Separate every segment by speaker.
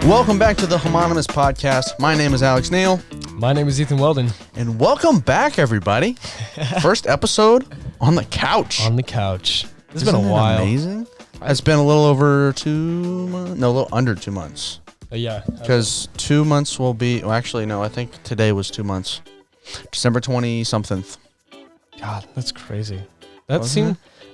Speaker 1: Welcome back to the Homonymous Podcast. My name is Alex Neal.
Speaker 2: My name is Ethan Weldon.
Speaker 1: And welcome back, everybody. First episode on the couch.
Speaker 2: On the couch. It's
Speaker 1: Isn't
Speaker 2: been a while.
Speaker 1: Amazing. It's been a little over 2 months. No, a little under 2 months.
Speaker 2: Yeah.
Speaker 1: Because 2 months will be, well, actually, no, I think today was 2 months. December 20-something.
Speaker 2: God, that's crazy. That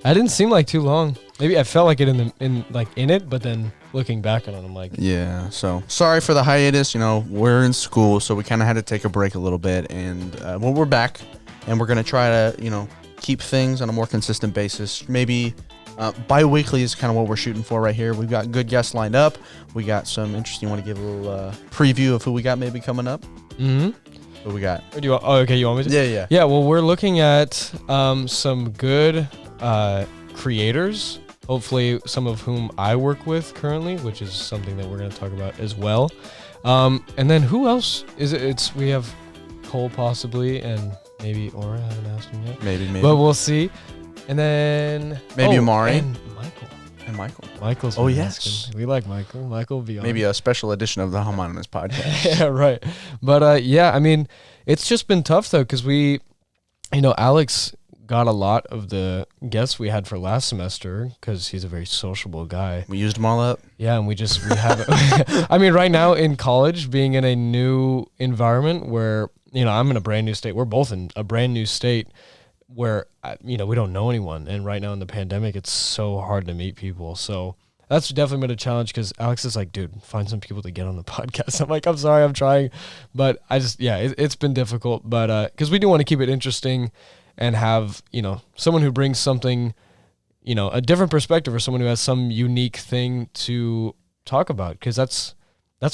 Speaker 2: didn't seem like too long. Maybe I felt like it in it, but then looking back on it, I'm like,
Speaker 1: yeah. So sorry for the hiatus. You know, we're in school, so we kind of had to take a break a little bit. And well, we're back, and we're gonna try to, keep things on a more consistent basis. Maybe bi-weekly is kind of what we're shooting for right here. We've got good guests lined up. We got some interesting. Want to give a little preview of who we got maybe coming up?
Speaker 2: Mm-hmm.
Speaker 1: Who we got?
Speaker 2: Or do you want, okay, you want me to?
Speaker 1: Yeah.
Speaker 2: Yeah, well, we're looking at some good creators, hopefully some of whom I work with currently, which is something that we're going to talk about as well. And then who else is it? We have Cole possibly, and maybe Aura. I haven't asked him yet.
Speaker 1: Maybe.
Speaker 2: But we'll see. And then
Speaker 1: maybe Amari.
Speaker 2: And Michael. Michael's.
Speaker 1: Oh, yes.
Speaker 2: Asking. We like Michael. Michael will be on.
Speaker 1: Maybe a special edition of the Homonymous Podcast.
Speaker 2: Yeah, right. But yeah, I mean, it's just been tough though, because Alex got a lot of the guests we had for last semester because he's a very sociable guy.
Speaker 1: We used them all up.
Speaker 2: Yeah, and we have. I mean, right now in college, being in a new environment where I'm in a brand new state. We're both in a brand new state where we don't know anyone, and right now in the pandemic, it's so hard to meet people. So that's definitely been a challenge because Alex is like, dude, find some people to get on the podcast. I'm like, I'm sorry, I'm trying, but it's been difficult. But because we do want to keep it interesting and have someone who brings something, a different perspective, or someone who has some unique thing to talk about, because that's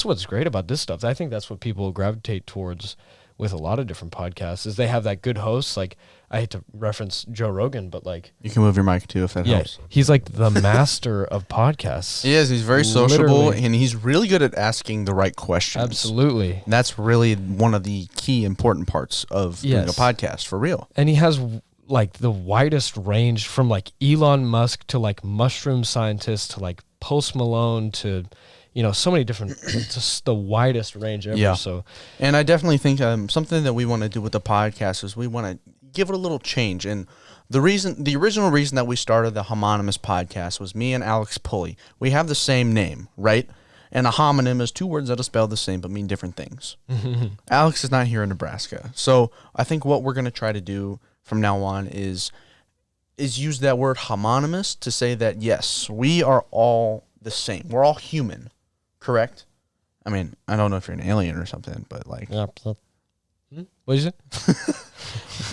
Speaker 2: what's great about this stuff. I think that's what people gravitate towards with a lot of different podcasts, is they have that good host. Like, I hate to reference Joe Rogan, but like,
Speaker 1: you can move your mic too if that helps.
Speaker 2: He's like the master of podcasts.
Speaker 1: He is. He's very sociable, and he's really good at asking the right questions.
Speaker 2: Absolutely.
Speaker 1: And that's really one of the key important parts of doing a podcast, for real.
Speaker 2: And he has like the widest range, from like Elon Musk to like mushroom scientists to like Post Malone to so many different, just the widest range ever.
Speaker 1: Yeah.
Speaker 2: So,
Speaker 1: and I definitely think something that we want to do with the podcast is we want to give it a little change. And the original reason that we started the Homonymous Podcast was me and Alex Pulley. We have the same name, right? And a homonym is two words that are spelled the same but mean different things. Alex is not here in Nebraska. So I think what we're going to try to do from now on is use that word homonymous to say that, yes, we are all the same. We're all human. Correct? I mean, I don't know if you're an alien or something, but like...
Speaker 2: What is it?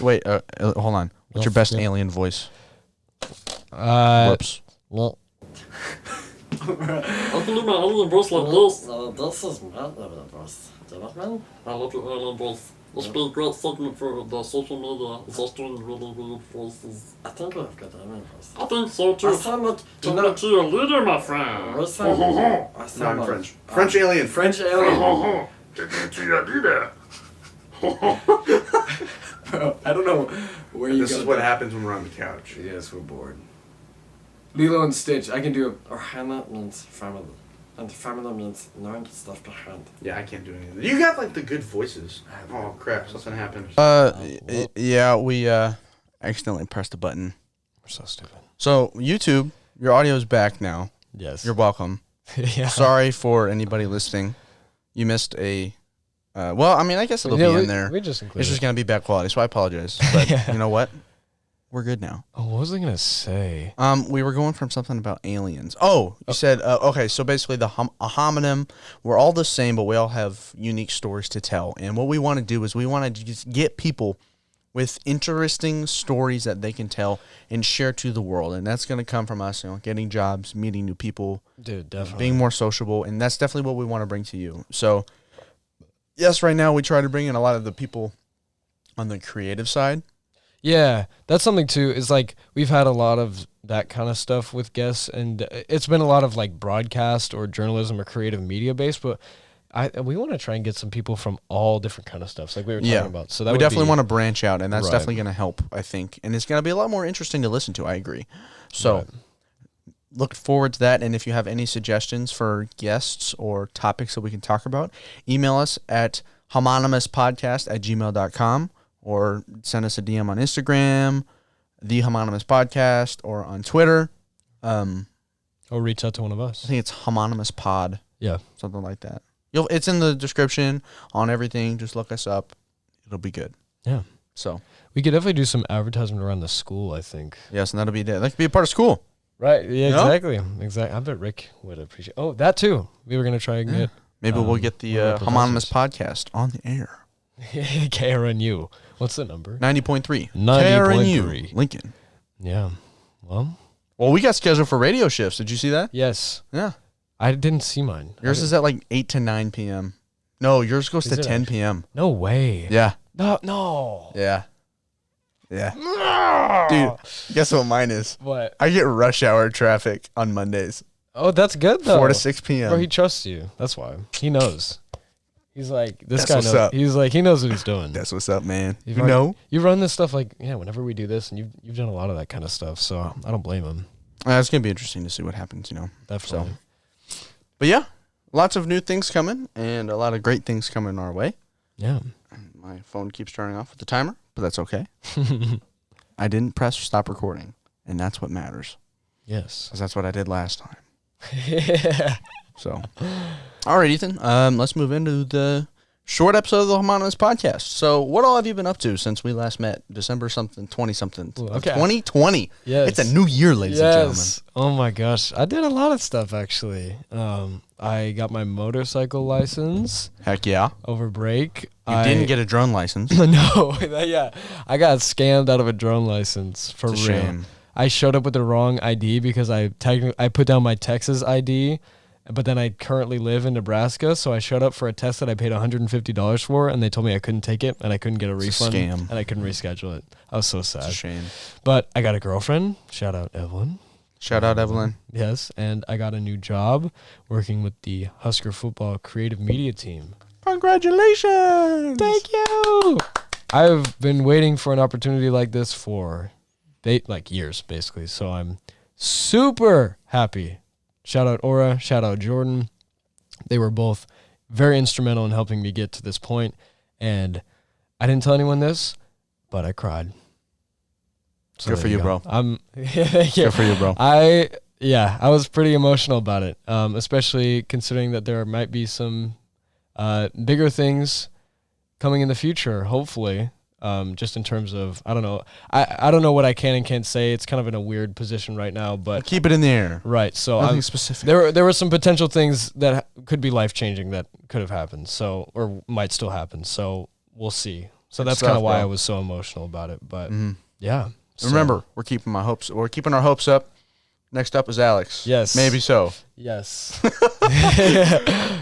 Speaker 1: Wait, hold on. What's your best alien voice?
Speaker 2: Whoops.
Speaker 3: Well... I can do my alien voice like this. This is my alien voice. Do you know, man? I love your alien voice. This would be a great segment for the social media. It's just doing really weird voices. I think we have good alien voice. I think so too. I sound like... Talking to your leader, my friend. I sound
Speaker 1: I'm
Speaker 3: like...
Speaker 1: French. French alien.
Speaker 3: French alien. Talking to your leader. Bro, I don't know where you go.
Speaker 1: This is what happens when we're on the couch.
Speaker 3: Yes, we're bored. Lilo and Stitch. I can do it. Or Hannah means family. And family means knowing stuff behind.
Speaker 1: Yeah, I can't do anything. You got like the good voices. Oh crap! Something happened. Yeah, we accidentally pressed a button.
Speaker 2: We're so stupid.
Speaker 1: So YouTube, your audio's back now.
Speaker 2: Yes.
Speaker 1: You're welcome.
Speaker 2: Yeah.
Speaker 1: Sorry for anybody listening. You missed a. Well, I mean, I guess it'll be in there.
Speaker 2: We just included.
Speaker 1: It's just gonna be bad quality, so I apologize. But You know what? We're good now.
Speaker 2: Oh, what was I gonna say?
Speaker 1: We were going from something about aliens. Oh, you said okay. So basically, a homonym. We're all the same, but we all have unique stories to tell. And what we want to do is we want to just get people with interesting stories that they can tell and share to the world. And that's going to come from us, getting jobs, meeting new people,
Speaker 2: dude, definitely
Speaker 1: being more sociable. And that's definitely what we want to bring to you. So, yes, right now we try to bring in a lot of the people on the creative side.
Speaker 2: Yeah, that's something too. Is like we've had a lot of that kind of stuff with guests, and it's been a lot of like broadcast or journalism or creative media based. But we want to try and get some people from all different kind of stuff, like we were talking about. So that
Speaker 1: we definitely want to branch out, and that's definitely going to help, I think. And it's going to be a lot more interesting to listen to. I agree. So look forward to that. And if you have any suggestions for guests or topics that we can talk about, email us at homonymuspodcast@gmail.com or send us a DM on Instagram, the Homonymous Podcast, or on Twitter.
Speaker 2: Or reach out to one of us.
Speaker 1: I think it's Homonymous Pod.
Speaker 2: Yeah.
Speaker 1: Something like that. It's in the description on everything. Just look us up. It'll be good.
Speaker 2: Yeah.
Speaker 1: So
Speaker 2: we could definitely do some advertisement around the school, I think.
Speaker 1: yes, and that could be a part of school.
Speaker 2: Right. Yeah,
Speaker 1: know?
Speaker 2: exactly. I bet Rick would appreciate. Oh, that too. We were going to try and get.
Speaker 1: Maybe we'll get the
Speaker 2: one of the
Speaker 1: Homonymous Podcast on the air.
Speaker 2: KRNU. What's the number?
Speaker 1: 90.3.
Speaker 2: 90.3.
Speaker 1: KRNU, Lincoln.
Speaker 2: Yeah. Well,
Speaker 1: We got scheduled for radio shifts. Did you see that?
Speaker 2: yes.
Speaker 1: Yeah.
Speaker 2: I didn't see mine.
Speaker 1: Yours is at like 8 to 9 p.m. No, yours goes
Speaker 2: Is
Speaker 1: to
Speaker 2: it
Speaker 1: 10
Speaker 2: actually?
Speaker 1: p.m.
Speaker 2: No way.
Speaker 1: Yeah.
Speaker 2: No.
Speaker 1: Yeah. Yeah. Dude, guess what mine is?
Speaker 2: What?
Speaker 1: I get rush hour traffic on Mondays.
Speaker 2: Oh, that's good though.
Speaker 1: 4 to 6 p.m.
Speaker 2: Bro, he trusts you. That's why. He knows. He's like, this
Speaker 1: That's
Speaker 2: guy
Speaker 1: what's
Speaker 2: knows.
Speaker 1: up.
Speaker 2: He's like, he knows what he's doing.
Speaker 1: That's what's up, man.
Speaker 2: You've
Speaker 1: You
Speaker 2: already-
Speaker 1: know?
Speaker 2: You run this stuff like, whenever we do this, and you've done a lot of that kind of stuff, so I don't blame him.
Speaker 1: It's going to be interesting to see what happens,
Speaker 2: Definitely.
Speaker 1: But yeah, lots of new things coming and a lot of great things coming our way.
Speaker 2: Yeah.
Speaker 1: My phone keeps turning off with the timer, but that's okay. I didn't press stop recording, and that's what matters,
Speaker 2: Yes.
Speaker 1: because that's what I did last time.
Speaker 2: Yeah.
Speaker 1: So, all right, Ethan, let's move into the short episode of the Homonymous Podcast. So, what all have you been up to since we last met? December something, 20-something.
Speaker 2: Ooh, okay.
Speaker 1: 2020.
Speaker 2: Yes.
Speaker 1: It's a new year, ladies and gentlemen.
Speaker 2: Yes. Oh my gosh. I did a lot of stuff actually. I got my motorcycle license
Speaker 1: Heck yeah.
Speaker 2: over break.
Speaker 1: You didn't get a drone license.
Speaker 2: No, yeah. I got scammed out of a drone license for
Speaker 1: It's a
Speaker 2: real.
Speaker 1: shame.
Speaker 2: I showed up with the wrong ID because I put down my Texas ID, but then I currently live in Nebraska, so I showed up for a test that I paid $150 for, and they told me I couldn't take it, and I couldn't get a refund,
Speaker 1: scam.
Speaker 2: and I couldn't reschedule it. I was so
Speaker 1: It's a
Speaker 2: sad.
Speaker 1: shame.
Speaker 2: But I got a girlfriend. Shout out Evelyn.
Speaker 1: Shout out, Evelyn.
Speaker 2: Yes, and I got a new job working with the Husker football creative media team.
Speaker 1: Congratulations.
Speaker 2: Thank you. I've been waiting for an opportunity like this for years, basically. So I'm super happy. Shout out Aura. Shout out Jordan. They were both very instrumental in helping me get to this point. And I didn't tell anyone this, but I cried. So
Speaker 1: Good for
Speaker 2: there
Speaker 1: you,
Speaker 2: go.
Speaker 1: bro.
Speaker 2: Good
Speaker 1: Good for you, bro.
Speaker 2: I was pretty emotional about it, especially considering that there might be some bigger things coming in the future, hopefully, just in terms of, I don't know. I don't know what I can and can't say. It's kind of in a weird position right now, but
Speaker 1: Keep it in the air.
Speaker 2: right. So
Speaker 1: Nothing specific.
Speaker 2: there were some potential things that could be life-changing that could have happened, so, or might still happen. So we'll see. So
Speaker 1: Good
Speaker 2: that's
Speaker 1: stuff,
Speaker 2: kind of why
Speaker 1: bro.
Speaker 2: I was so emotional about it, but
Speaker 1: Mhm.
Speaker 2: yeah. So-
Speaker 1: Remember, we're keeping our hopes up. Next up is Alex.
Speaker 2: Yes.
Speaker 1: Maybe so.
Speaker 2: Yes.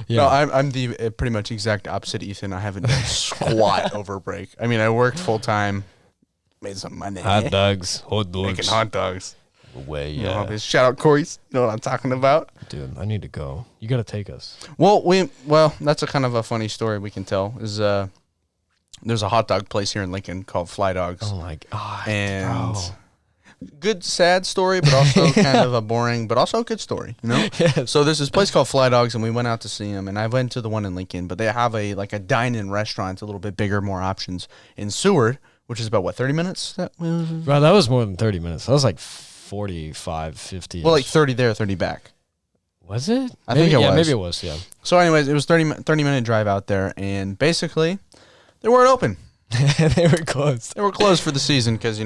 Speaker 1: No, I'm the pretty much exact opposite, Ethan. I haven't done squat over break. I mean, I worked full time, made some money.
Speaker 2: Hot dogs. Hot dogs.
Speaker 1: Making hot dogs.
Speaker 2: Way,
Speaker 1: You know, shout out Corey's. You know what I'm talking about?
Speaker 2: Dude, I need to go. You got to take us.
Speaker 1: Well, that's a kind of a funny story we can tell. Is there's a hot dog place here in Lincoln called Fly Dogs.
Speaker 2: Oh my God.
Speaker 1: And good sad story, but also kind of a boring, but also a good story, you know?
Speaker 2: Yes.
Speaker 1: So there's this place called Fly Dogs, and we went out to see them, and I went to the one in Lincoln, but they have a dine-in restaurant, a little bit bigger, more options in Seward, which is about, 30 minutes?
Speaker 2: Bro, that was more than 30 minutes. That was like 45, 50.
Speaker 1: Well, 30 there, 30 back.
Speaker 2: Was it?
Speaker 1: I think it was.
Speaker 2: Maybe it was, yeah.
Speaker 1: So anyways, it was 30-minute drive out there, and basically, they weren't open.
Speaker 2: They were closed.
Speaker 1: They were closed for the season because,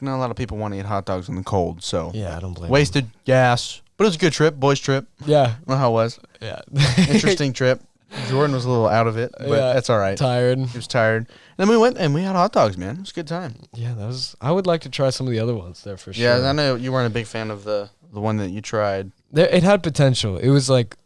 Speaker 1: not a lot of people want to eat hot dogs in the cold, so
Speaker 2: Yeah, I don't blame
Speaker 1: wasted gas. But it was a good trip, boys' trip.
Speaker 2: him. Yeah.
Speaker 1: I don't know how it was.
Speaker 2: Yeah.
Speaker 1: Interesting trip. Jordan was a little out of it, but
Speaker 2: Yeah,
Speaker 1: that's all right.
Speaker 2: Tired.
Speaker 1: He was tired. And then we went and we had hot dogs, man. It was a good time.
Speaker 2: Yeah, I would like to try some of the other ones there for sure.
Speaker 1: Yeah, I know you weren't a big fan of the one that you tried.
Speaker 2: It had potential. It was like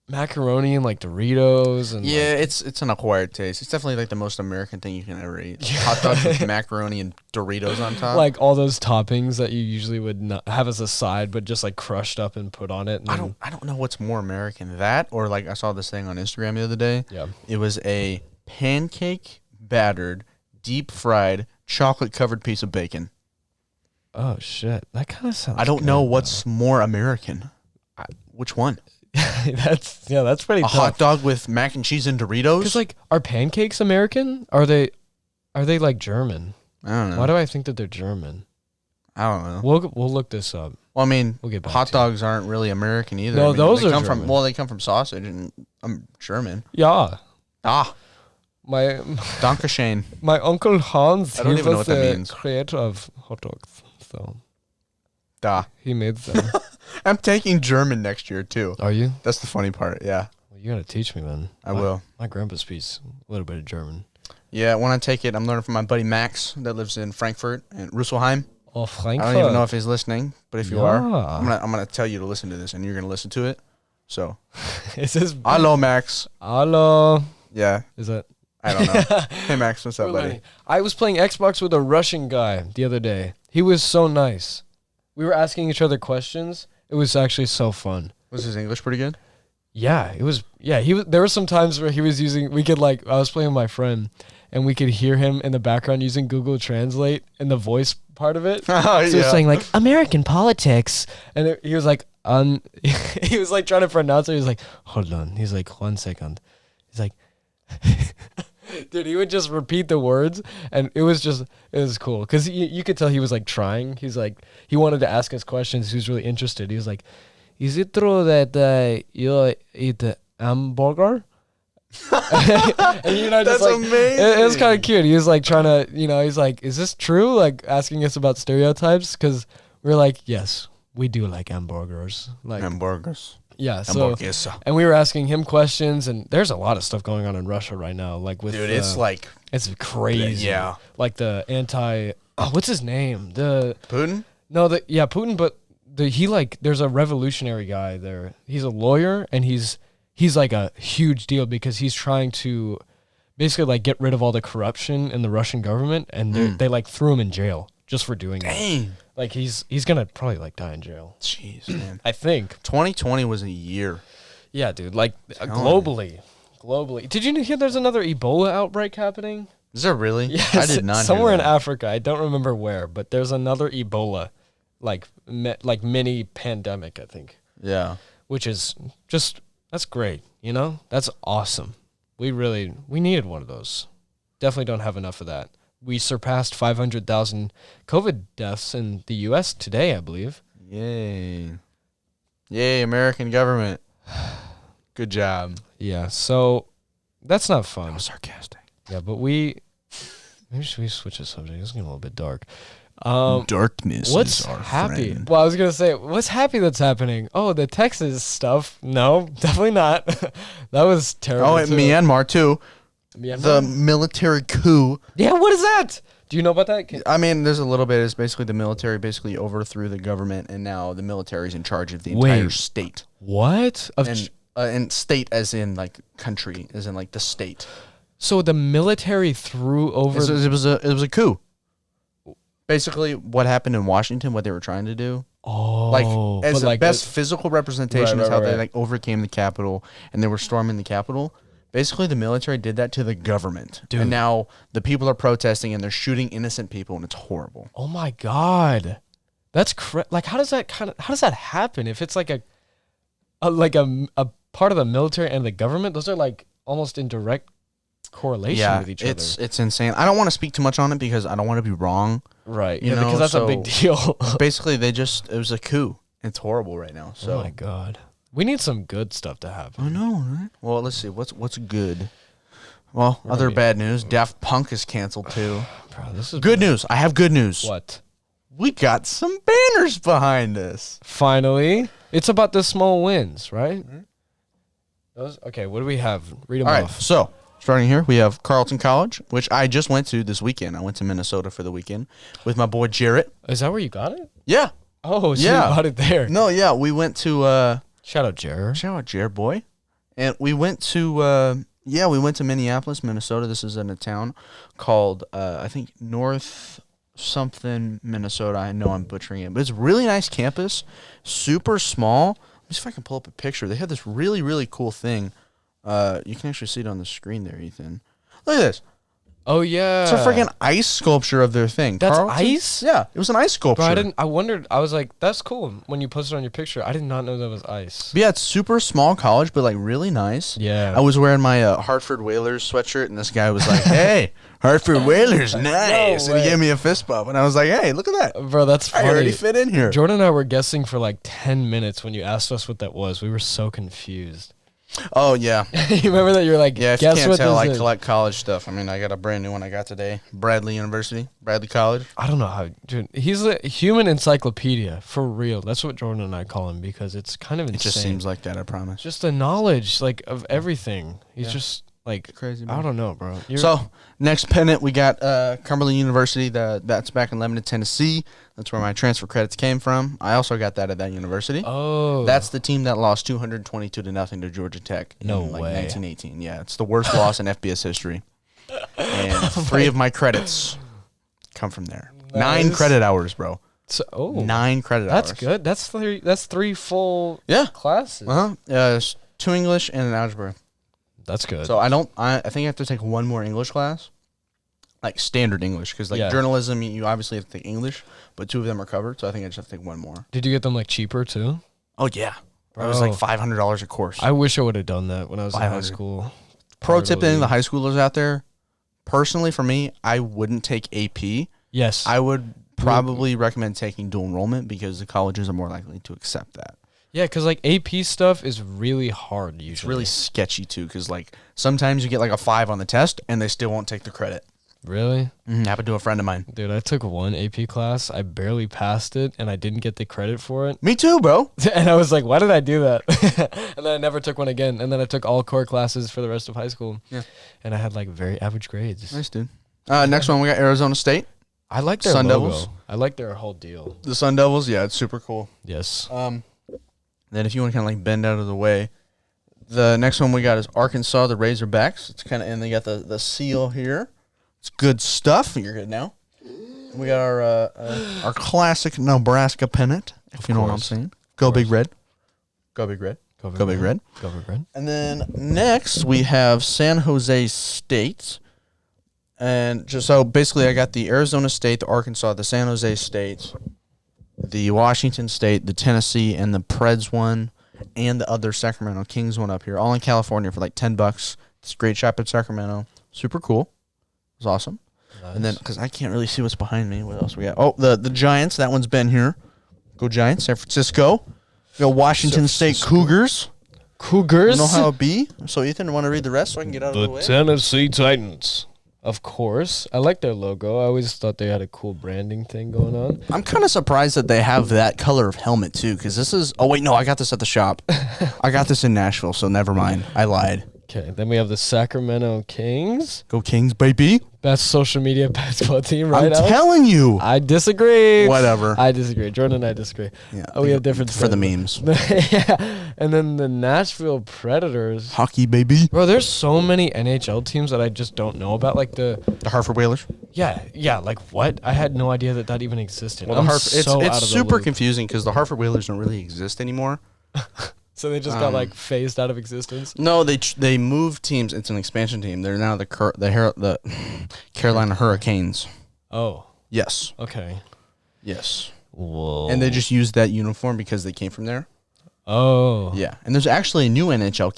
Speaker 2: macaroni and like Doritos and
Speaker 1: Yeah, it's an acquired taste. It's definitely like the most American thing you can ever eat. Hot dogs with macaroni and Doritos on top.
Speaker 2: like all those toppings that you usually would not have as a side, but just like crushed up and put on it. And
Speaker 1: I don't know what's more American, that or like I saw this thing on Instagram the other day.
Speaker 2: Yeah.
Speaker 1: It was a pancake battered, deep fried, chocolate covered piece of bacon.
Speaker 2: Oh shit, that kind of sounds.
Speaker 1: I don't know
Speaker 2: good,
Speaker 1: what's more American. Which one?
Speaker 2: That's pretty
Speaker 1: A
Speaker 2: tough.
Speaker 1: hot dog with mac and cheese and Doritos?
Speaker 2: Because like, are pancakes American? Are they like German?
Speaker 1: I don't know.
Speaker 2: Why do I think that they're German?
Speaker 1: I don't know.
Speaker 2: We'll look this up.
Speaker 1: Well, I mean,
Speaker 2: We'll get back
Speaker 1: hot
Speaker 2: to
Speaker 1: dogs aren't really American either.
Speaker 2: No,
Speaker 1: I mean,
Speaker 2: those
Speaker 1: they
Speaker 2: are
Speaker 1: come
Speaker 2: German.
Speaker 1: from. Well, they come from sausage and German.
Speaker 2: Yeah,
Speaker 1: Ah,
Speaker 2: my
Speaker 1: Dankeschön.
Speaker 2: my uncle Hans.
Speaker 1: I don't
Speaker 2: he
Speaker 1: even know
Speaker 2: was
Speaker 1: what that
Speaker 2: the
Speaker 1: means.
Speaker 2: creator of hot dogs, so
Speaker 1: Da.
Speaker 2: he made them.
Speaker 1: I'm taking German next year too.
Speaker 2: Are you?
Speaker 1: That's the funny part. Yeah,
Speaker 2: Well, you gotta teach me, man.
Speaker 1: I will.
Speaker 2: My grandpa speaks a little bit of German.
Speaker 1: Yeah, when I take it, I'm learning from my buddy Max that lives in Frankfurt and Russelheim.
Speaker 2: Oh, Frankfurt.
Speaker 1: I don't even know if he's listening, but if you are,
Speaker 2: Yeah.
Speaker 1: I'm gonna tell you to listen to this, and you're gonna listen to it. So,
Speaker 2: Is this?
Speaker 1: hello, Max.
Speaker 2: Hello.
Speaker 1: Yeah,
Speaker 2: Is that?
Speaker 1: I don't know. Hey, Max, what's up,
Speaker 2: We're
Speaker 1: buddy?
Speaker 2: learning. I was playing Xbox with a Russian guy the other day. He was so nice. We were asking each other questions. It was actually so fun.
Speaker 1: Was his English pretty good?
Speaker 2: Yeah, it was. Yeah, he was. There were some times where he was using. We could like. I was playing with my friend, and we could hear him in the background using Google Translate in the voice part of it.
Speaker 1: Oh,
Speaker 2: So
Speaker 1: yeah.
Speaker 2: he was saying like American politics, and he was like he was like trying to pronounce it. He was like, hold on. He's like 1 second. He's like, dude. He would just repeat the words, and it was cool because you could tell he was like trying. He's like he wanted to ask us questions. He was really interested. He was like, is it true that you eat hamburger? And you know, just
Speaker 1: That's
Speaker 2: like,
Speaker 1: amazing.
Speaker 2: It was kind of cute. He was like trying to, he's like, is this true? Like asking us about stereotypes because we're like, yes, we do like hamburgers. Like,
Speaker 1: Hamburgers.
Speaker 2: yeah. So,
Speaker 1: Hamburgers.
Speaker 2: and we were asking him questions, and there's a lot of stuff going on in Russia right now. Like with,
Speaker 1: Dude, it's like
Speaker 2: it's crazy.
Speaker 1: Yeah.
Speaker 2: Like the what's his name?
Speaker 1: Putin.
Speaker 2: Putin, but there's a revolutionary guy there. He's a lawyer, and he's like a huge deal because he's trying to basically like get rid of all the corruption in the Russian government, and they like threw him in jail just for doing that.
Speaker 1: Dang.
Speaker 2: Like he's gonna probably like die in jail.
Speaker 1: Jeez, man.
Speaker 2: I think.
Speaker 1: 2020 was a year.
Speaker 2: Yeah, dude. Like
Speaker 1: Telling
Speaker 2: globally. Did you hear there's another Ebola outbreak happening?
Speaker 1: Is there really?
Speaker 2: Yes,
Speaker 1: I did not.
Speaker 2: somewhere
Speaker 1: hear
Speaker 2: in
Speaker 1: that.
Speaker 2: Africa. I don't remember where, but there's another Ebola, like mini pandemic, I think.
Speaker 1: Yeah.
Speaker 2: Which is just that's great. That's awesome. We needed one of those. Definitely don't have enough of that. We surpassed 500,000 COVID deaths in the U.S. today, I believe.
Speaker 1: Yay. Yay, American government. Good job.
Speaker 2: Yeah, so that's not
Speaker 1: That
Speaker 2: fun.
Speaker 1: was sarcastic.
Speaker 2: Yeah, but maybe should we switch the subject? It's getting a little bit dark.
Speaker 1: Darkness
Speaker 2: What's
Speaker 1: is our
Speaker 2: happy?
Speaker 1: friend.
Speaker 2: Well, I was gonna say, what's happy that's happening? Oh, the Texas stuff. No, definitely not. That was terrible.
Speaker 1: Oh, and
Speaker 2: too.
Speaker 1: Myanmar, too.
Speaker 2: Myanmar?
Speaker 1: The military coup.
Speaker 2: Yeah, what is that? Do you know about that?
Speaker 1: I mean, there's a little bit. It's basically the military basically overthrew the government, and now the military is in charge of the entire
Speaker 2: Wait.
Speaker 1: state.
Speaker 2: What?
Speaker 1: And state as in, like, country, as in, like, the state.
Speaker 2: So the military threw over.
Speaker 1: It was a coup. Basically, what happened in Washington, what they were trying to do.
Speaker 2: Oh,
Speaker 1: As
Speaker 2: but
Speaker 1: the best physical representation
Speaker 2: Right,
Speaker 1: is how
Speaker 2: right,
Speaker 1: they
Speaker 2: right.
Speaker 1: like overcame the Capitol and they were storming the Capitol. Basically, the military did that to the government,
Speaker 2: Dude.
Speaker 1: and now the people are protesting and they're shooting innocent people, and it's horrible.
Speaker 2: Oh my god, that's like how does that happen? If it's like a part of the military and the government, those are like almost in direct correlation with each other.
Speaker 1: It's insane. I don't want to speak too much on it because I don't want to be wrong.
Speaker 2: Right.
Speaker 1: You
Speaker 2: Yeah,
Speaker 1: know,
Speaker 2: because that's a big deal.
Speaker 1: Basically, it was a coup. It's horrible right now. So
Speaker 2: Oh my god. We need some good stuff to happen.
Speaker 1: I know, right? Well, let's see. What's good? Well, other
Speaker 2: Right.
Speaker 1: bad news. Daft Punk is canceled too.
Speaker 2: Bro, this is
Speaker 1: Good news. I have good news.
Speaker 2: What?
Speaker 1: We got some banners behind us.
Speaker 2: Finally. It's about the small wins, right? Those okay, what do we have? Read them
Speaker 1: All right.
Speaker 2: off.
Speaker 1: So starting here, we have Carleton College, which I just went to this weekend. I went to Minnesota for the weekend with my boy Jarrett.
Speaker 2: Is that where you got it?
Speaker 1: Yeah.
Speaker 2: Oh, so
Speaker 1: Yeah.
Speaker 2: you got it there.
Speaker 1: No, yeah. We went to
Speaker 2: Shout out Jer.
Speaker 1: shout out Jarrett boy. And we went to we went to Minneapolis, Minnesota. This is in a town called I think North something Minnesota. I know I'm butchering it, but it's a really nice campus, super small. Let me see if I can pull up a picture. They have this really, really cool thing. You can actually see it on the screen there, Ethan. Look at this.
Speaker 2: Oh yeah,
Speaker 1: It's a freaking ice sculpture of their thing.
Speaker 2: That's
Speaker 1: Carlton?
Speaker 2: ice?
Speaker 1: Yeah, it was an ice sculpture.
Speaker 2: Bro, I wondered. I was like, that's cool. When you posted on your picture, I did not know that was ice.
Speaker 1: But yeah, it's super small college, but like really nice.
Speaker 2: Yeah.
Speaker 1: I was wearing my Hartford Whalers sweatshirt, and this guy was like, "Hey, Hartford Whalers, nice!" And he
Speaker 2: way.
Speaker 1: gave me a fist bump, and I was like, "Hey, look at that,
Speaker 2: Bro, that's funny.
Speaker 1: I already fit in here."
Speaker 2: Jordan and I were guessing for like 10 minutes when you asked us what that was. We were so confused.
Speaker 1: Oh yeah,
Speaker 2: You remember that? You were like,
Speaker 1: yeah. If you
Speaker 2: guess
Speaker 1: can't
Speaker 2: what
Speaker 1: tell, I
Speaker 2: this is?
Speaker 1: collect college stuff. I mean, I got a brand new one I got today, Bradley University, Bradley College.
Speaker 2: I don't know how, dude. He's a human encyclopedia for real. That's what Jordan and I call him because it's kind of insane.
Speaker 1: It just seems like that. I promise.
Speaker 2: just the knowledge like of everything. He's just like
Speaker 1: Crazy, bro.
Speaker 2: I don't know, bro.
Speaker 1: So next pennant, we got Cumberland University. That's back in Lebanon, Tennessee. That's where my transfer credits came from. I also got that at that university.
Speaker 2: oh,
Speaker 1: That's the team that lost 222-0 to Georgia Tech in
Speaker 2: No
Speaker 1: like
Speaker 2: way.
Speaker 1: 1918. Yeah, it's the worst loss in FBS history. And 3 of my credits come from there. 9
Speaker 2: Nice.
Speaker 1: credit hours, bro.
Speaker 2: so,
Speaker 1: 9 credit hours.
Speaker 2: that's good. That's three full
Speaker 1: Yeah.
Speaker 2: classes.
Speaker 1: Uh-huh. 2 English and an algebra.
Speaker 2: That's good.
Speaker 1: So I think I have to take one more English class. Like standard English, because like
Speaker 2: Yeah.
Speaker 1: journalism, you obviously have to take English, but 2 of them are covered, so I think I just have to take one more.
Speaker 2: Did you get them like cheaper too?
Speaker 1: Oh yeah, it was like
Speaker 2: Bro.
Speaker 1: $500 a course.
Speaker 2: I wish I would have done that when I was in high
Speaker 1: 500.
Speaker 2: school.
Speaker 1: Pro tip to any of the
Speaker 2: Totally.
Speaker 1: high schoolers out there, personally for me, I wouldn't take AP.
Speaker 2: Yes.
Speaker 1: I would probably recommend taking dual enrollment because the colleges are more likely to accept that.
Speaker 2: Yeah, because like AP stuff is really hard usually.
Speaker 1: It's really sketchy too, because like sometimes you get like a 5 on the test and they still won't take the credit.
Speaker 2: Really?
Speaker 1: Happened to a friend of mine.
Speaker 2: Dude, I took one AP class. I barely passed it, and I didn't get the credit for it.
Speaker 1: Me too, bro.
Speaker 2: And I was like, why did I do that? And then I never took one again. And then I took all core classes for the rest of high school.
Speaker 1: Yeah.
Speaker 2: And I had like very average grades.
Speaker 1: Nice, dude. Next one, we got Arizona State.
Speaker 2: I like their
Speaker 1: Sun
Speaker 2: logo.
Speaker 1: Devils.
Speaker 2: I like their whole deal.
Speaker 1: The Sun Devils, yeah, it's super cool.
Speaker 2: Yes.
Speaker 1: Then if you want to kind of like bend out of the way, the next one we got is Arkansas, the Razorbacks. It's kind of, and they got the seal here. It's good stuff. You're good now. We got our classic Nebraska pennant, if you know what I'm
Speaker 2: course.
Speaker 1: saying. Go Big Red. Go Big Red.
Speaker 2: Go
Speaker 1: Big Red.
Speaker 2: Go Big Red.
Speaker 1: And then next we have San Jose State. And just so basically I got the Arizona State, the Arkansas, the San Jose State, the Washington State, the Tennessee, and the Preds one, and the other Sacramento Kings one up here, all in California for like $10. It's a great shop in Sacramento. Super cool. It was awesome.
Speaker 2: Nice.
Speaker 1: And then, because I can't really see what's behind me, what else we got? Oh, the Giants. That one's been here. Go Giants. San Francisco. We got Washington State Cougars.
Speaker 2: Cougars.
Speaker 1: You know how it be. So, Ethan, want to read the rest so I can get out of the way?
Speaker 2: Tennessee Titans. Of course. I like their logo. I always thought they had a cool branding thing going on.
Speaker 1: I'm kind of surprised that they have that color of helmet, too, because this is... Oh, wait, no, I got this at the shop. I got this in Nashville, so never mind. I lied.
Speaker 2: Okay, then we have the Sacramento Kings.
Speaker 1: Go Kings, baby.
Speaker 2: Best social media basketball team right
Speaker 1: I'm
Speaker 2: now.
Speaker 1: telling you.
Speaker 2: I disagree.
Speaker 1: Whatever.
Speaker 2: I disagree. Jordan and I disagree.
Speaker 1: Yeah,
Speaker 2: We have different
Speaker 1: for the
Speaker 2: styles.
Speaker 1: memes.
Speaker 2: Yeah. And then the Nashville Predators.
Speaker 1: Hockey, baby.
Speaker 2: Bro, there's so many NHL teams that I just don't know about. Like the
Speaker 1: The Hartford Whalers.
Speaker 2: yeah. Like what? I had no idea that even existed.
Speaker 1: Well,
Speaker 2: I'm
Speaker 1: it's
Speaker 2: so out of the
Speaker 1: super
Speaker 2: loop.
Speaker 1: confusing because the Hartford Whalers don't really exist anymore.
Speaker 2: So they just got like phased out of existence.
Speaker 1: No, they moved teams. It's an expansion team. They're now the Carolina Hurricanes.
Speaker 2: Oh,
Speaker 1: Yes,
Speaker 2: okay.
Speaker 1: yes.
Speaker 2: Whoa.
Speaker 1: And they just used that uniform because they came from there.
Speaker 2: Oh.
Speaker 1: Yeah, and there's actually a new NHL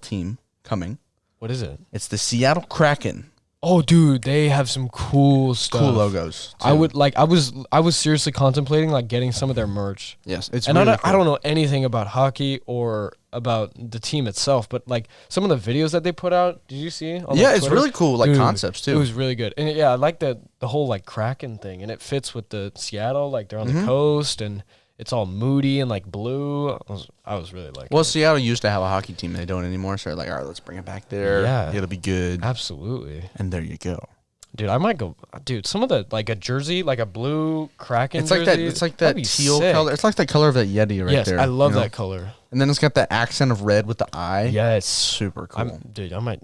Speaker 1: team coming.
Speaker 2: What is it?
Speaker 1: It's the Seattle Kraken.
Speaker 2: Oh, dude, they have some cool stuff.
Speaker 1: Cool logos.
Speaker 2: I
Speaker 1: too.
Speaker 2: would like. I was seriously contemplating like getting some of their merch.
Speaker 1: Yes, it's
Speaker 2: And
Speaker 1: really
Speaker 2: I
Speaker 1: cool.
Speaker 2: don't know anything about hockey or about the team itself, but like some of the videos that they put out, did you see? On,
Speaker 1: Yeah,
Speaker 2: like,
Speaker 1: it's
Speaker 2: Twitter?
Speaker 1: really cool, like
Speaker 2: Dude,
Speaker 1: concepts too.
Speaker 2: It was really good, and yeah, I like the whole like Kraken thing, and it fits with the Seattle, like they're on
Speaker 1: Mm-hmm.
Speaker 2: the coast, and it's all moody and like blue. I was really liking
Speaker 1: Well,
Speaker 2: it.
Speaker 1: Seattle used to have a hockey team. They don't anymore. So they're like, all right, let's bring it back there.
Speaker 2: Yeah.
Speaker 1: It'll be good.
Speaker 2: Absolutely,
Speaker 1: And there you go.
Speaker 2: dude. I might go, dude. Some of the like a jersey, like a blue Kraken.
Speaker 1: It's like that.
Speaker 2: jersey,
Speaker 1: It's like
Speaker 2: that'd
Speaker 1: that
Speaker 2: be
Speaker 1: teal
Speaker 2: sick.
Speaker 1: color. It's like the color of that Yeti right
Speaker 2: yes,
Speaker 1: there.
Speaker 2: I love
Speaker 1: you know?
Speaker 2: that color.
Speaker 1: And then it's got that accent of red with the eye.
Speaker 2: Yes,
Speaker 1: Super cool.
Speaker 2: Dude, I might.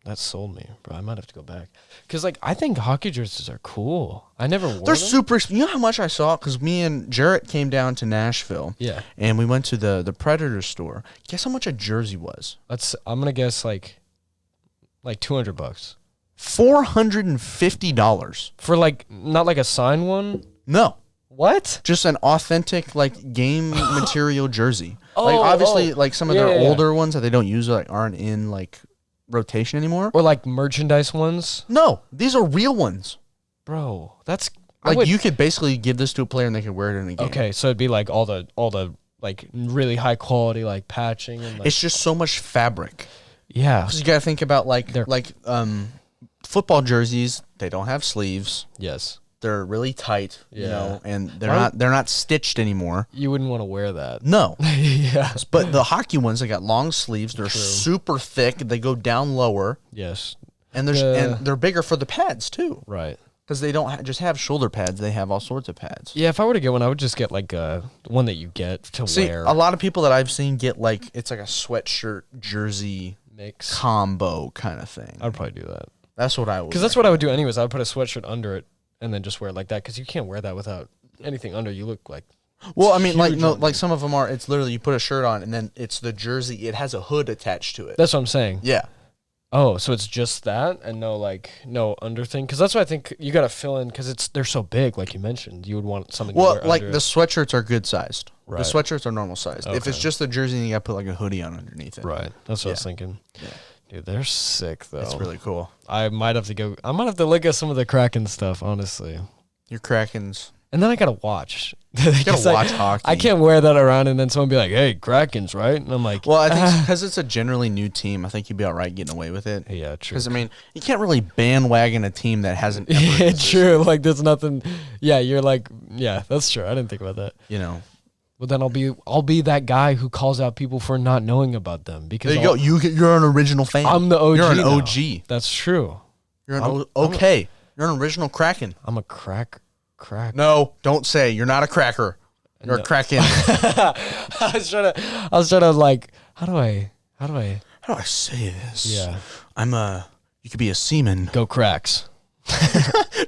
Speaker 2: That sold me, bro. I might have to go back because, like, I think hockey jerseys are cool. I never wore
Speaker 1: They're
Speaker 2: them.
Speaker 1: super. You know how much I saw? Because me and Jarrett came down to Nashville.
Speaker 2: Yeah,
Speaker 1: And we went to the Predator store. Guess how much a jersey was?
Speaker 2: I'm gonna guess like $200.
Speaker 1: $450
Speaker 2: For like not like a signed one.
Speaker 1: No,
Speaker 2: What?
Speaker 1: just an authentic like game material jersey. Like obviously, like some of their
Speaker 2: Yeah.
Speaker 1: older ones that they don't use like aren't in like rotation anymore.
Speaker 2: Or like merchandise ones,
Speaker 1: No, these are real ones.
Speaker 2: bro. That's
Speaker 1: Like you could basically give this to a player and they could wear it in a game.
Speaker 2: Okay, so it'd be like all the like really high quality like patching and like
Speaker 1: It's just so much fabric.
Speaker 2: yeah.
Speaker 1: Because you got to think about like
Speaker 2: They're-
Speaker 1: football jerseys. They don't have sleeves.
Speaker 2: Yes.
Speaker 1: They're really tight, you
Speaker 2: Yeah.
Speaker 1: know, and they're
Speaker 2: Why-
Speaker 1: not stitched anymore.
Speaker 2: You wouldn't want to wear that.
Speaker 1: No.
Speaker 2: Yeah.
Speaker 1: But the hockey ones, they got long sleeves. They're super thick. They go down lower,
Speaker 2: Yes.
Speaker 1: and they're bigger for the pads too,
Speaker 2: Right.
Speaker 1: because they don't just have shoulder pads. They have all sorts of pads.
Speaker 2: Yeah, if I were to get one, I would just get like one that you get to
Speaker 1: See,
Speaker 2: wear.
Speaker 1: a lot of people that I've seen get like it's like a sweatshirt jersey
Speaker 2: Mix.
Speaker 1: combo kind of thing.
Speaker 2: I'd probably do that.
Speaker 1: That's what I would.
Speaker 2: Because that's what I would do anyways. I would put a sweatshirt under it and then just wear it like that. Because you can't wear that without anything under. You look like
Speaker 1: Well, I mean, like
Speaker 2: huge
Speaker 1: no,
Speaker 2: on
Speaker 1: like some of them are. It's literally you put a shirt on and then it's the jersey. It has a hood attached to it.
Speaker 2: that's what I'm saying.
Speaker 1: Yeah.
Speaker 2: Oh, so it's just that and no under thing. Because that's what I think you got to fill in. Because they're so big, like you mentioned. You would want something.
Speaker 1: Well,
Speaker 2: to wear
Speaker 1: like
Speaker 2: under
Speaker 1: the
Speaker 2: it.
Speaker 1: sweatshirts are good sized.
Speaker 2: Right.
Speaker 1: The sweatshirts are normal sized. If it's
Speaker 2: Okay.
Speaker 1: just the jersey, then you got to put like a hoodie on underneath it.
Speaker 2: Right. That's what I was
Speaker 1: Yeah.
Speaker 2: thinking.
Speaker 1: Yeah.
Speaker 2: Dude, they're sick though.
Speaker 1: It's really cool.
Speaker 2: I might have to go. I might have to look at some of the Kraken stuff, honestly.
Speaker 1: Your Krakens.
Speaker 2: And then I gotta watch.
Speaker 1: You gotta watch hockey.
Speaker 2: I can't wear that around and then someone be like, "Hey, Krakens, right?" And I'm like,
Speaker 1: Well, I think because it's a generally new team, I think you'd be all right getting away with it.
Speaker 2: yeah, true.
Speaker 1: Because I mean, you can't really bandwagon a team that hasn't. Ever
Speaker 2: Yeah,
Speaker 1: existed,
Speaker 2: true. Like there's nothing. Yeah, you're like, yeah, that's true. I didn't think about that.
Speaker 1: You know.
Speaker 2: But then I'll be that guy who calls out people for not knowing about them because
Speaker 1: There you go. You're an original fan.
Speaker 2: I'm the OG.
Speaker 1: You're an
Speaker 2: now.
Speaker 1: OG.
Speaker 2: That's true.
Speaker 1: You're an okay. You're an original Kraken.
Speaker 2: I'm a crack.
Speaker 1: No, don't say you're not a cracker. You're a Kraken.
Speaker 2: I was trying to like, how do I
Speaker 1: How do I say this?
Speaker 2: Yeah.
Speaker 1: You could be a seaman.
Speaker 2: go cracks?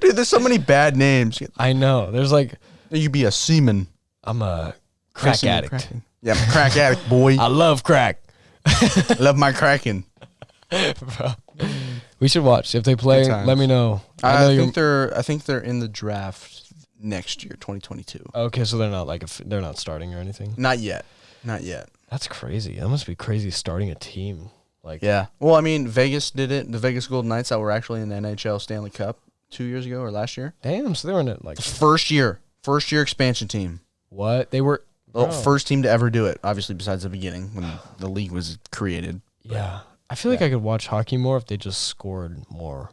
Speaker 1: Dude, there's so many bad names.
Speaker 2: I know. There's like,
Speaker 1: You could be a seaman.
Speaker 2: I'm a crack
Speaker 1: Seaman
Speaker 2: addict.
Speaker 1: Kraken. Yeah, I'm a crack addict, boy.
Speaker 2: I love crack.
Speaker 1: Love my Kraken.
Speaker 2: We should watch. If they play,
Speaker 1: Good times.
Speaker 2: let me know.
Speaker 1: I
Speaker 2: you're-
Speaker 1: think they're in the draft next year, 2022.
Speaker 2: Okay, so they're not like they're not starting or anything.
Speaker 1: Not yet.
Speaker 2: That's crazy. That must be crazy starting a team. Like
Speaker 1: Yeah. Well, I mean, Vegas did it. The Vegas Golden Knights that were actually in the NHL Stanley Cup 2 years ago or last year.
Speaker 2: damn, so they were in it like
Speaker 1: First year expansion team.
Speaker 2: what? They were
Speaker 1: The
Speaker 2: bro.
Speaker 1: first team to ever do it, obviously, besides the beginning when the league was created.
Speaker 2: Yeah. I feel like I could watch hockey more if they just scored more.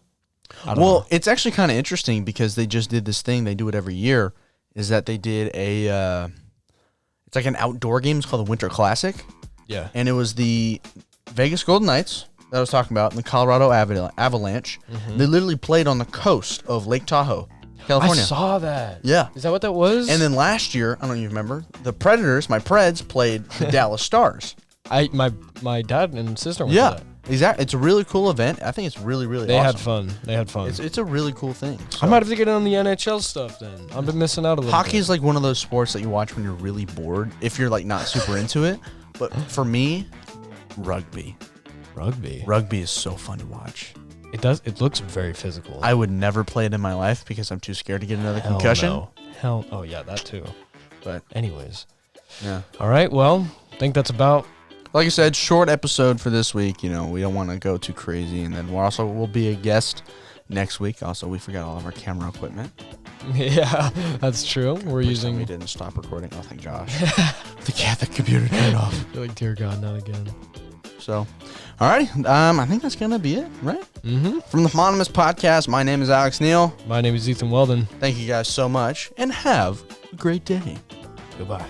Speaker 2: I don't know.
Speaker 1: Well, it's actually kind of interesting because they just did this thing. They do it every year. Is that they did it's like an outdoor game. It's called the Winter Classic.
Speaker 2: Yeah.
Speaker 1: And it was the Vegas Golden Knights that I was talking about and the Colorado Avalanche. They literally played on the coast of Lake Tahoe, California.
Speaker 2: I saw that.
Speaker 1: Yeah.
Speaker 2: Is that what that was?
Speaker 1: And then last year, I don't even remember, the Predators, my Preds, played the Dallas Stars.
Speaker 2: my dad and sister went to
Speaker 1: Yeah,
Speaker 2: that.
Speaker 1: exactly. It's a really cool event. I think it's really, really
Speaker 2: They
Speaker 1: awesome.
Speaker 2: had fun.
Speaker 1: It's a really cool thing.
Speaker 2: I
Speaker 1: So.
Speaker 2: might have to get on the NHL stuff then. I've been missing out a little
Speaker 1: Hockey
Speaker 2: bit.
Speaker 1: is like one of those sports that you watch when you're really bored, if you're like not super into it. But for me, rugby.
Speaker 2: Rugby.
Speaker 1: Rugby is so fun to watch.
Speaker 2: It looks very physical.
Speaker 1: I would never play it in my life because I'm too scared to get another
Speaker 2: Hell
Speaker 1: concussion.
Speaker 2: no. Hell, oh yeah, that too.
Speaker 1: But
Speaker 2: Anyways,
Speaker 1: yeah,
Speaker 2: all right. Well, I think that's about.
Speaker 1: like I said, short episode for this week. You know, we don't want to go too crazy, and then we'll be a guest next week. Also, we forgot all of our camera equipment.
Speaker 2: Yeah, that's true. We're
Speaker 1: We
Speaker 2: using.
Speaker 1: didn't stop recording. Oh, thank Josh. the computer turned off.
Speaker 2: You're like, dear God, not again.
Speaker 1: So, all right. I think that's gonna be it, right?
Speaker 2: Mm-hmm.
Speaker 1: From the Homonymous Podcast, my name is Alex Neal.
Speaker 2: My name is Ethan Weldon.
Speaker 1: Thank you guys so much, and have a great day.
Speaker 2: Goodbye.